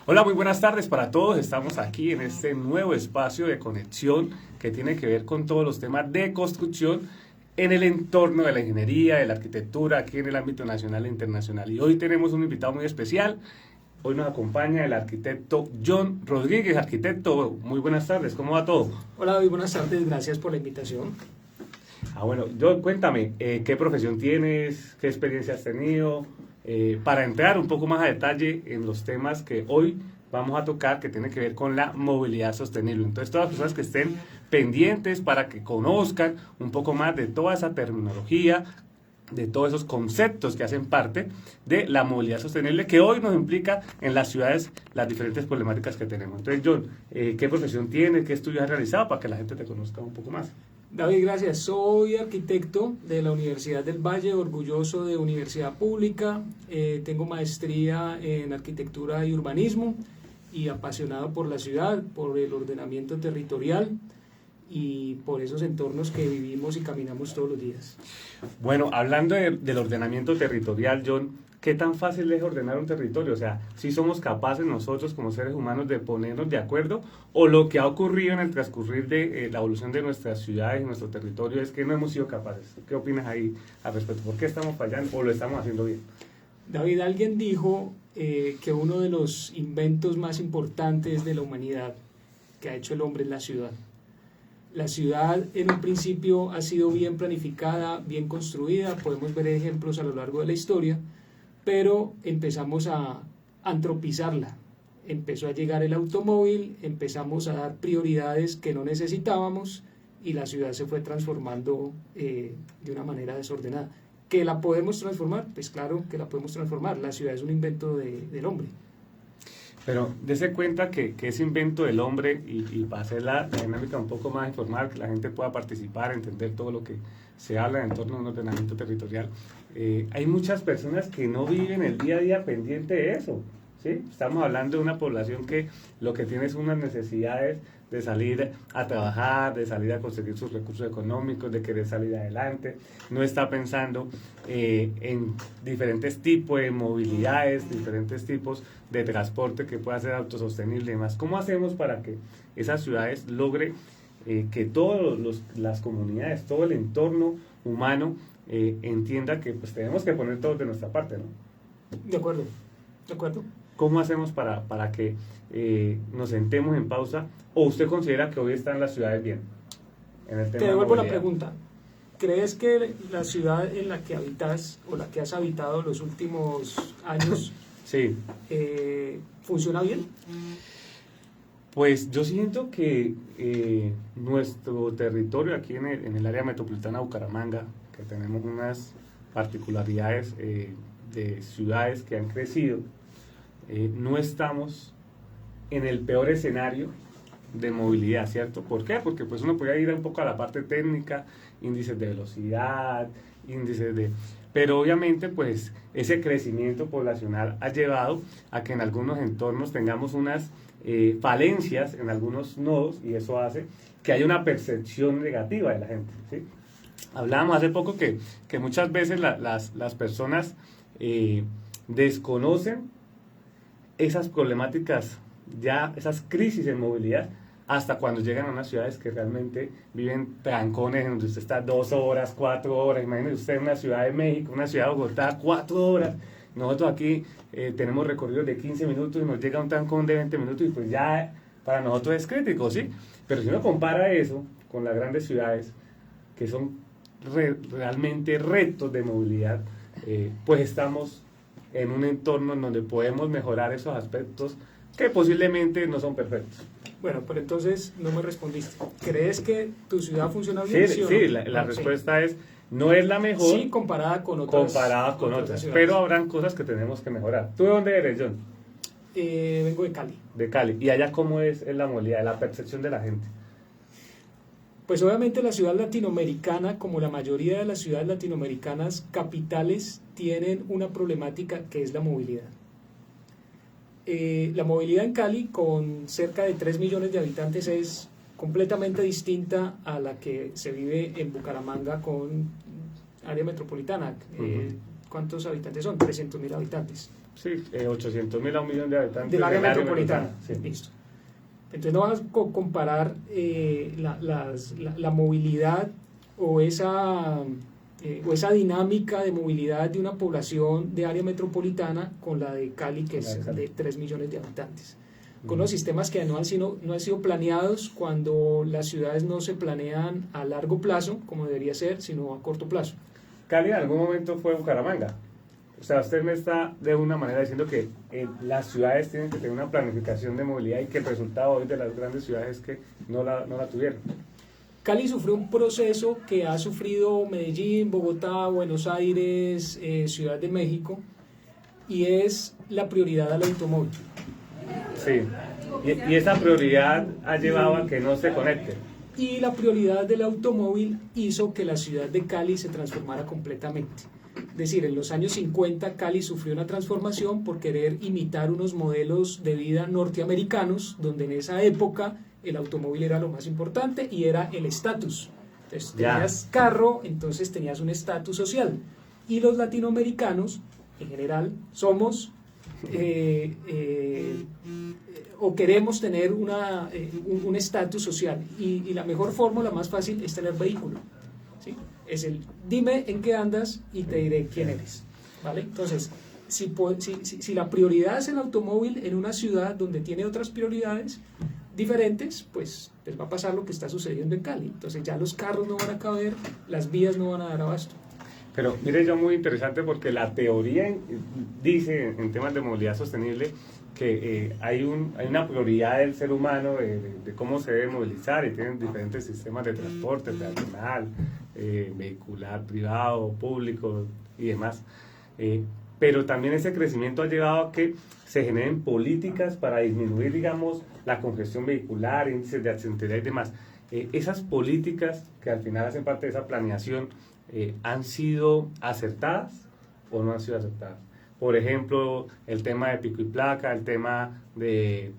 Hola, muy buenas tardes para todos. Estamos aquí en este nuevo espacio de conexión que tiene que ver con todos los temas de construcción en el entorno de la ingeniería, de la arquitectura, aquí en el ámbito nacional e internacional. Y hoy tenemos un invitado muy especial. Hoy nos acompaña el arquitecto John Rodríguez. Arquitecto, muy buenas tardes. ¿Cómo va todo? Hola David, buenas tardes. Gracias por la invitación. Bueno, John, cuéntame, ¿qué profesión tienes? ¿Qué experiencia has tenido? Para entrar un poco más a detalle en los temas que hoy vamos a tocar, que tiene que ver con la movilidad sostenible. Entonces, todas las personas que estén pendientes para que conozcan un poco más de toda esa terminología, de todos esos conceptos que hacen parte de la movilidad sostenible, que hoy nos implica en las ciudades las diferentes problemáticas que tenemos. Entonces, John, ¿qué profesión tienes? ¿Qué estudios has realizado para que la gente te conozca un poco más? David, gracias. Soy arquitecto de la Universidad del Valle, orgulloso de universidad pública. Tengo maestría en arquitectura y urbanismo y apasionado por la ciudad, por el ordenamiento territorial y por esos entornos que vivimos y caminamos todos los días. Bueno, hablando del ordenamiento territorial, John, ¿qué tan fácil es ordenar un territorio? O sea, ¿si somos capaces nosotros como seres humanos de ponernos de acuerdo? ¿O lo que ha ocurrido en el transcurrir de la evolución de nuestras ciudades y nuestro territorio es que no hemos sido capaces? ¿Qué opinas ahí al respecto? ¿Por qué estamos fallando o lo estamos haciendo bien? David, alguien dijo que uno de los inventos más importantes de la humanidad que ha hecho el hombre es la ciudad. La ciudad en un principio ha sido bien planificada, bien construida, podemos ver ejemplos a lo largo de la historia, pero empezamos a antropizarla. Empezó a llegar el automóvil, empezamos a dar prioridades que no necesitábamos y la ciudad se fue transformando de una manera desordenada. ¿Que la podemos transformar? Pues claro que la podemos transformar. La ciudad es un invento del hombre. Pero dése cuenta que ese invento del hombre y para hacer la dinámica un poco más informal, que la gente pueda participar, entender todo lo que se habla en torno a un ordenamiento territorial, hay muchas personas que no viven el día a día pendiente de eso, ¿sí? Estamos hablando de una población que lo que tiene es unas necesidades de salir a trabajar, de salir a conseguir sus recursos económicos, de querer salir adelante, no está pensando en diferentes tipos de movilidades, diferentes tipos de transporte que pueda ser autosostenible y demás. ¿Cómo hacemos para que esas ciudades logren que todas las comunidades, todo el entorno humano entienda que pues tenemos que poner todo de nuestra parte, ¿no? De acuerdo, de acuerdo. ¿Cómo hacemos para que nos sentemos en pausa? ¿O usted considera que hoy están las ciudades bien? En el tema Te devuelvo de la pregunta. ¿Crees que la ciudad en la que habitas o la que has habitado los últimos años sí. Funciona bien? Pues yo siento que nuestro territorio aquí en el área metropolitana de Bucaramanga, que tenemos unas particularidades de ciudades que han crecido, no estamos en el peor escenario de movilidad, ¿cierto? ¿Por qué? Porque pues uno podría ir un poco a la parte técnica, índices de velocidad, índices de... Pero obviamente pues ese crecimiento poblacional ha llevado a que en algunos entornos tengamos unas falencias en algunos nodos y eso hace que haya una percepción negativa de la gente, ¿sí? Hablábamos hace poco que muchas veces las personas desconocen esas problemáticas, ya esas crisis en movilidad, hasta cuando llegan a unas ciudades que realmente viven trancones, en donde usted está 2 horas, 4 horas. Imagínese usted en una ciudad de México, una ciudad de Bogotá, 4 horas. Nosotros aquí tenemos recorridos de 15 minutos y nos llega un trancón de 20 minutos y pues ya para nosotros es crítico, ¿sí? Pero si uno compara eso con las grandes ciudades, que son realmente retos de movilidad, pues estamos en un entorno en donde podemos mejorar esos aspectos que posiblemente no son perfectos. Bueno, pero entonces no me respondiste. ¿Crees que tu ciudad funciona bien? Sí, sí, la respuesta es, no es la mejor. Sí, comparada con otras. Comparada con otras, pero habrán cosas que tenemos que mejorar. ¿Tú de dónde eres, John? Vengo de Cali. De Cali. ¿Y allá cómo es la movilidad, la percepción de la gente? Pues obviamente la ciudad latinoamericana, como la mayoría de las ciudades latinoamericanas capitales, tienen una problemática que es la movilidad. La movilidad en Cali, con cerca de 3 millones de habitantes, es completamente distinta a la que se vive en Bucaramanga con área metropolitana. ¿Cuántos habitantes son? 300.000 habitantes. Sí, 800.000 a 1 millón de habitantes. Del área metropolitana. Sí. Listo. Entonces no vas a comparar la movilidad o esa dinámica de movilidad de una población de área metropolitana con la de Cali, que es de 3 millones de habitantes. Con los sistemas que no han sido planeados cuando las ciudades no se planean a largo plazo, como debería ser, sino a corto plazo. Cali en algún momento fue Bucaramanga. O sea, usted me está de una manera diciendo que las ciudades tienen que tener una planificación de movilidad y que el resultado hoy de las grandes ciudades es que no la tuvieron. Cali sufrió un proceso que ha sufrido Medellín, Bogotá, Buenos Aires, Ciudad de México, y es la prioridad al automóvil. Sí, y esa prioridad ha llevado a que no se conecte. Y la prioridad del automóvil hizo que la ciudad de Cali se transformara completamente. Es decir, en los años 50 Cali sufrió una transformación por querer imitar unos modelos de vida norteamericanos, donde en esa época el automóvil era lo más importante y era el estatus. Entonces tenías carro, entonces tenías un estatus social. Y los latinoamericanos, en general, somos o queremos tener un estatus social. Y la mejor forma, la más fácil, es tener vehículo. ¿Sí? Es el dime en qué andas y te diré quién eres, ¿vale? Entonces, si la prioridad es el automóvil en una ciudad donde tiene otras prioridades diferentes, pues les va a pasar lo que está sucediendo en Cali. Entonces ya los carros no van a caber, las vías no van a dar abasto. Pero mire, yo muy interesante porque la teoría dice en temas de movilidad sostenible que hay una prioridad del ser humano de cómo se debe movilizar y tienen diferentes sistemas de transporte peatonal, vehicular, privado, público y demás. Pero también ese crecimiento ha llevado a que se generen políticas para disminuir, digamos, la congestión vehicular, índices de accidentalidad y demás. Esas políticas que al final hacen parte de esa planeación, ¿han sido acertadas o no han sido acertadas? Por ejemplo, el tema de pico y placa, el tema de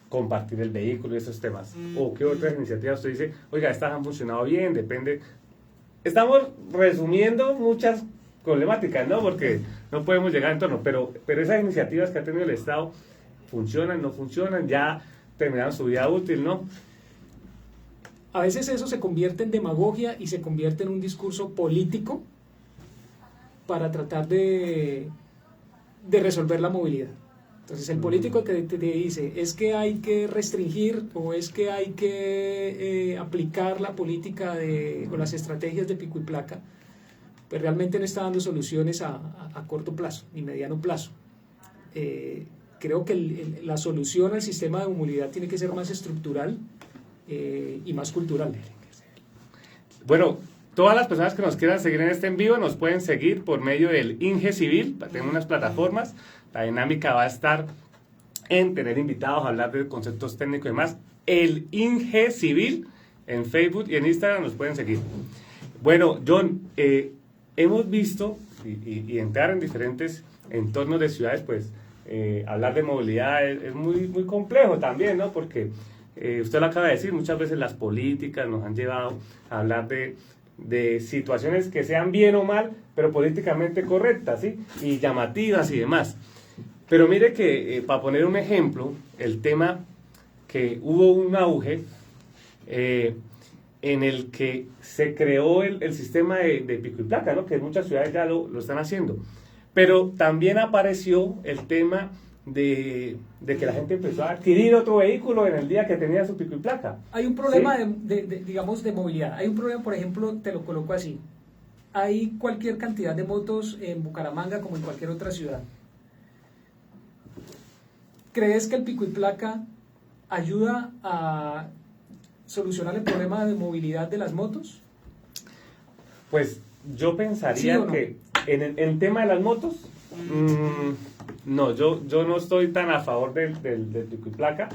compartir el vehículo y esos temas. ¿O qué otras iniciativas usted dice, oiga, estas han funcionado bien, depende? Estamos resumiendo muchas problemáticas, ¿no? Porque no podemos llegar en torno, pero esas iniciativas que ha tenido el Estado, ¿funcionan, no funcionan? ¿Ya terminaron su vida útil, no? A veces eso se convierte en demagogia y se convierte en un discurso político para tratar de resolver la movilidad. Entonces el político te dice, es que hay que restringir o es que hay que aplicar la política o las estrategias de pico y placa, pues realmente no está dando soluciones a corto plazo ni mediano plazo. Creo que la solución al sistema de movilidad tiene que ser más estructural y más cultural. Bueno, todas las personas que nos quieran seguir en este en vivo nos pueden seguir por medio del INGE Civil. Tenemos unas plataformas. La dinámica va a estar en tener invitados a hablar de conceptos técnicos y demás. El INGE Civil en Facebook y en Instagram nos pueden seguir. Bueno, John, hemos visto y entrar en diferentes entornos de ciudades, pues hablar de movilidad es muy, muy complejo también, ¿no? Porque usted lo acaba de decir, muchas veces las políticas nos han llevado a hablar de situaciones que sean bien o mal, pero políticamente correctas, ¿sí? Y llamativas y demás. Pero mire que, para poner un ejemplo, el tema que hubo un auge en el que se creó el sistema de pico y placa, ¿no? Que muchas ciudades ya lo están haciendo. Pero también apareció el tema de que la gente empezó a adquirir otro vehículo en el día que tenía su pico y placa. Hay un problema, ¿sí? digamos, de movilidad. Hay un problema, por ejemplo, te lo coloco así. Hay cualquier cantidad de motos en Bucaramanga como en cualquier otra ciudad. ¿Crees que el pico y placa ayuda a solucionar el problema de movilidad de las motos? Pues yo pensaría ¿Sí o no? que en el tema de las motos, no, yo no estoy tan a favor del pico y placa.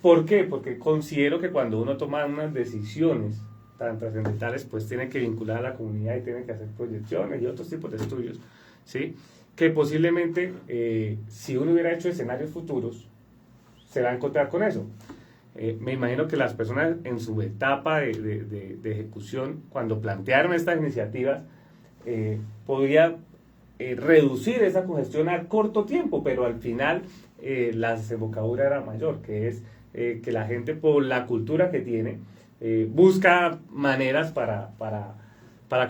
¿Por qué? Porque considero que cuando uno toma unas decisiones tan trascendentales, pues tiene que vincular a la comunidad y tiene que hacer proyecciones y otros tipos de estudios, ¿sí? Que posiblemente, si uno hubiera hecho escenarios futuros, se va a encontrar con eso. Me imagino que las personas en su etapa de ejecución, cuando plantearon estas iniciativas, podía reducir esa congestión a corto tiempo, pero al final la desembocadura era mayor, que es que la gente por la cultura que tiene busca maneras para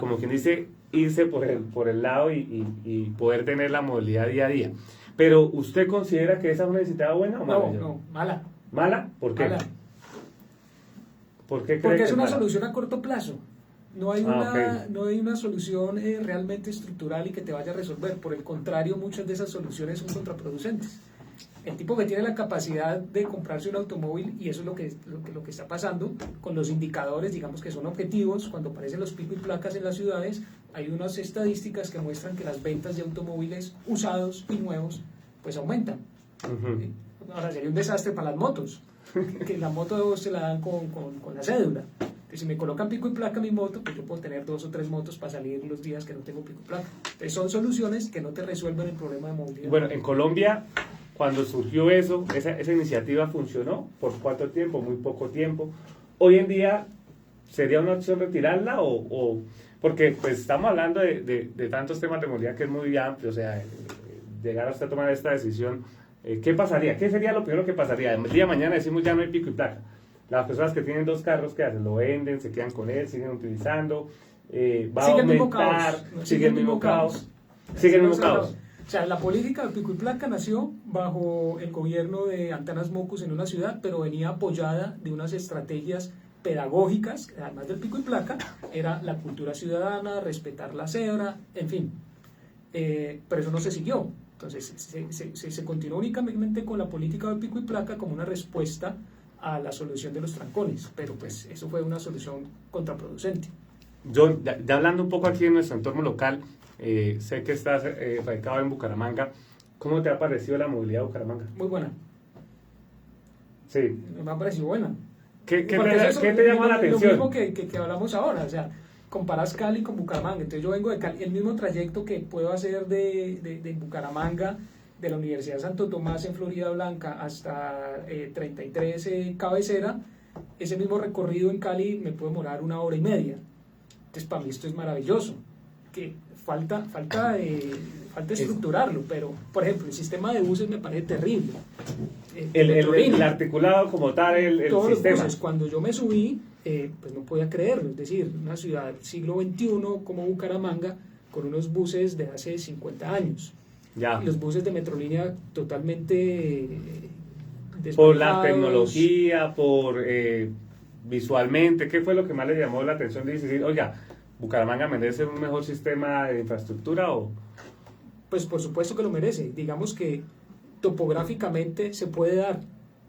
como quien dice, irse por el lado y poder tener la movilidad día a día. Pero ¿usted considera que esa es una iniciativa buena o mala? No, mala. ¿Mala? ¿Por qué? Mala. ¿Por qué cree Porque que es una mala? solución a corto plazo. No hay Ok. no hay una solución realmente estructural y que te vaya a resolver. Por el contrario, muchas de esas soluciones son contraproducentes. El tipo que tiene la capacidad de comprarse un automóvil, y eso es lo que está pasando con los indicadores, digamos que son objetivos, cuando aparecen los pico y placas en las ciudades, hay unas estadísticas que muestran que las ventas de automóviles usados y nuevos pues aumentan. Uh-huh. Ahora sería un desastre para las motos, que la moto se la dan con la cédula. Entonces, si me colocan pico y placa a mi moto, pues yo puedo tener 2 o 3 motos para salir los días que no tengo pico y placa. Entonces son soluciones que no te resuelven el problema de movilidad. Bueno, en Colombia, cuando surgió eso, esa iniciativa funcionó. ¿Por cuánto tiempo? Muy poco tiempo. Hoy en día, ¿sería una opción retirarla o porque pues estamos hablando de tantos temas de movilidad que es muy amplio, o sea, llegar hasta tomar esta decisión, ¿qué pasaría? ¿Qué sería lo primero que pasaría? El día de mañana decimos ya no hay pico y placa. Las personas que tienen 2 carros, ¿qué hacen? Lo venden, se quedan con él, siguen utilizando, va a aumentar, sigue el mismo caos. Sigue el mismo caos. O sea, la política de pico y placa nació bajo el gobierno de Antanas Mocus en una ciudad, pero venía apoyada de unas estrategias pedagógicas, además del pico y placa, era la cultura ciudadana, respetar la cebra, en fin. Pero eso no se siguió. Entonces, se continuó únicamente con la política de pico y placa como una respuesta a la solución de los trancones, pero pues eso fue una solución contraproducente. John, ya hablando un poco aquí en nuestro entorno local, sé que estás radicado en Bucaramanga. ¿Cómo te ha parecido la movilidad de Bucaramanga? Muy buena. Sí. Me ha parecido buena. ¿Qué te llama la atención? Lo mismo que hablamos ahora, o sea, comparas Cali con Bucaramanga. Entonces yo vengo de Cali, el mismo trayecto que puedo hacer de Bucaramanga, de la Universidad Santo Tomás en Florida Blanca hasta 33 Cabecera, ese mismo recorrido en Cali me puede demorar 1 hora y media. Entonces para mí esto es maravilloso. Que falta estructurarlo, pero por ejemplo el sistema de buses me parece terrible. El articulado como tal, el todos sistema. Los buses, cuando yo me subí, pues no podía creerlo, es decir, una ciudad del siglo XXI como Bucaramanga, con unos buses de hace 50 años. Ya. Y los buses de Metrolínea totalmente por la tecnología, por visualmente, ¿qué fue lo que más le llamó la atención de decir, oiga, Bucaramanga merece un mejor sistema de infraestructura o...? Pues por supuesto que lo merece. Digamos que topográficamente se puede dar.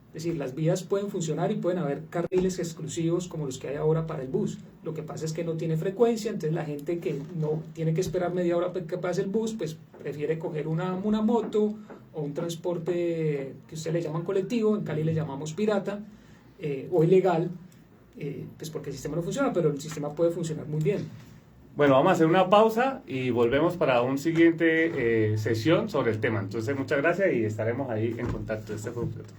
Es decir, las vías pueden funcionar y pueden haber carriles exclusivos como los que hay ahora para el bus. Lo que pasa es que no tiene frecuencia, entonces la gente que no tiene que esperar media hora para que pase el bus, pues prefiere coger una moto o un transporte que ustedes le llaman colectivo, en Cali le llamamos pirata, o ilegal, pues porque el sistema no funciona, pero el sistema puede funcionar muy bien. Bueno, vamos a hacer una pausa y volvemos para un siguiente sesión sobre el tema. Entonces, muchas gracias y estaremos ahí en contacto. Este fue un plato.